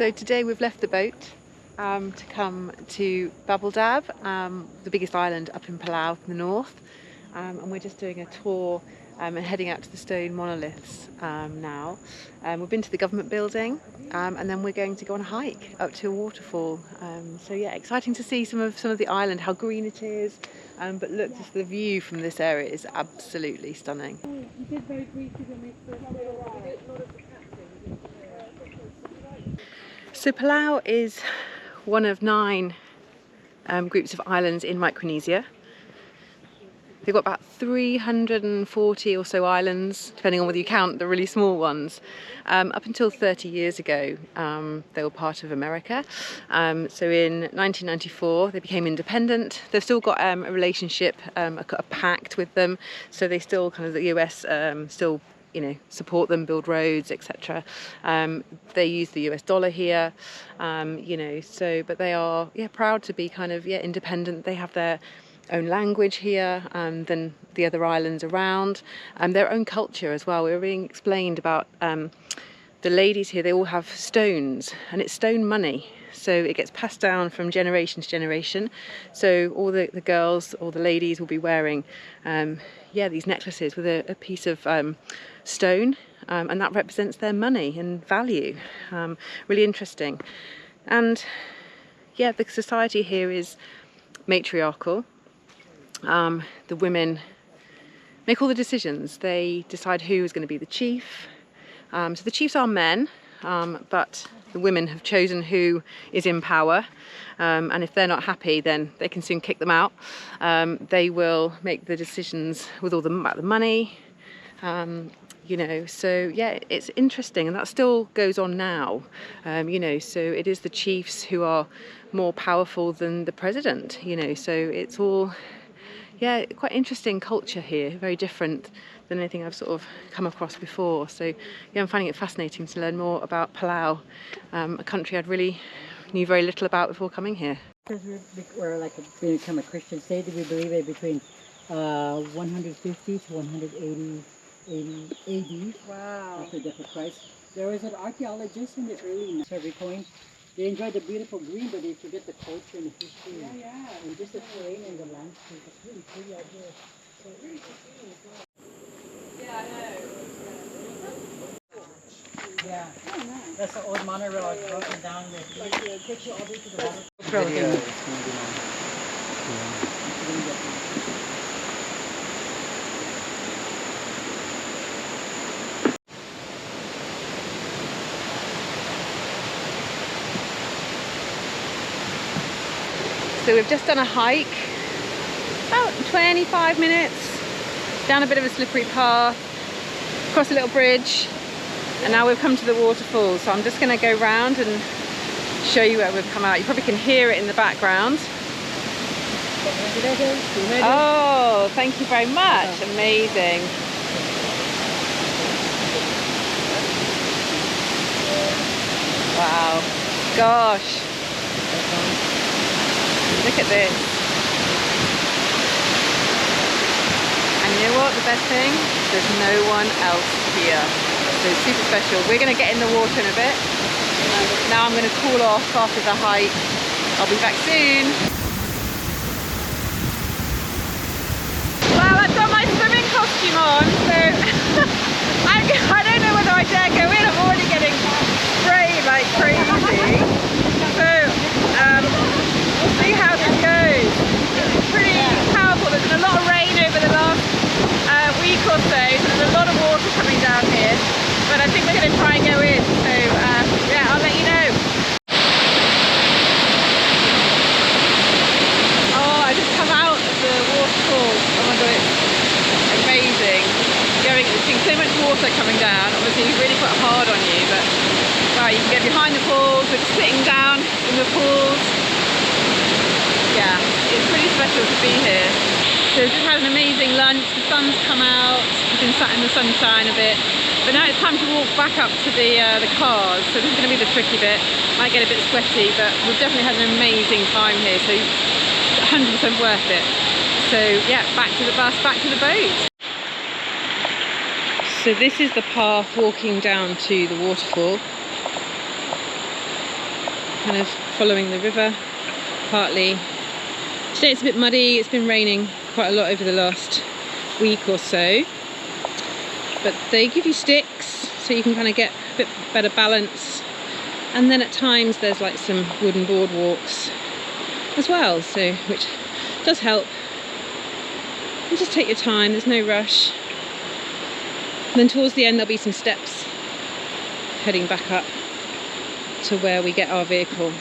So today we've left the boat to come to Babeldaob, the biggest island up in Palau in the north, and we're just doing a tour and heading out to the stone monoliths now. We've been to the government building and then we're going to go on a hike up to a waterfall. So yeah, exciting to see some of the island, how green it is, but look, just the view from this area is absolutely stunning. So Palau is one of 9 groups of islands in Micronesia. They've got about 340 or so islands, depending on whether you count the really small ones. Up until 30 years ago, they were part of America. So in 1994, they became independent. They've still got a relationship, a pact with them. So they still the US still, support them, build roads, etc. They use the US dollar here, but they are, proud to be independent. They have their own language here than the other islands around, their own culture as well. We were being explained about the ladies here. They all have stones, and it's stone money, so it gets passed down from generation to generation. So all the girls or the ladies will be wearing these necklaces with a piece of stone, and that represents their money and value. Really interesting. And the society here is matriarchal. The women make all the decisions. They decide who is going to be the chief. So the chiefs are men, but the women have chosen who is in power. And if they're not happy, then they can soon kick them out. They will make the decisions with all about the money. So it's interesting, and that still goes on now. So it is the chiefs who are more powerful than the president. So it's all. Quite interesting culture here, very different than anything I've sort of come across before. So I'm finding it fascinating to learn more about Palau, a country I'd really knew very little about before coming here. We're become a Christian state. We believe it between 150 to 180 AD. Wow. After death of Christ. There was an archaeologist in the early every coin. They enjoy the beautiful green, but they forget the culture and the history. And just the terrain and the landscape. It's really pretty out here. So really I know. Yeah. Oh, nice. That's the old monorail broken down there. It takes you all the way to the water. So we've just done a hike, about 25 minutes, down a bit of a slippery path, across a little bridge, and now we've come to the waterfall. So I'm just going to go round and show you where we've come out. You probably can hear it in the background. Oh, thank you very much. Amazing. Wow. Gosh. Look at this. And you know what, the best thing? There's no one else here. So it's super special. We're going to get in the water in a bit. Now I'm going to cool off after the hike. I'll be back soon. Well, I've got my swimming costume on, so I don't know whether I dare go in. I'm already getting sprayed like crazy. So, we'll see how this goes. It's pretty powerful. There's been a lot of rain over the last week or so, so there's a lot of water coming down here. But I think we're going to try and go in. So I'll let you know. Oh, I just come out of the waterfall. Oh my god, it's amazing. You're seeing so much water coming down. Obviously, it's really quite hard on you, but wow, you can get behind the pools. We're just sitting down in the pools. Yeah, it's pretty special to be here. So we've just had an amazing lunch, the sun's come out, we've been sat in the sunshine a bit, but now it's time to walk back up to the cars, so this is going to be the tricky bit. Might get a bit sweaty, but we've definitely had an amazing time here, so 100% worth it. So yeah, back to the bus, back to the boat. So this is the path walking down to the waterfall. kind of following the river, partly. Today it's a bit muddy, it's been raining quite a lot over the last week or so. But they give you sticks so you can kind of get a bit better balance. And then at times there's like some wooden boardwalks as well, so which does help. And just take your time, there's no rush. And then towards the end there'll be some steps heading back up to where we get our vehicle.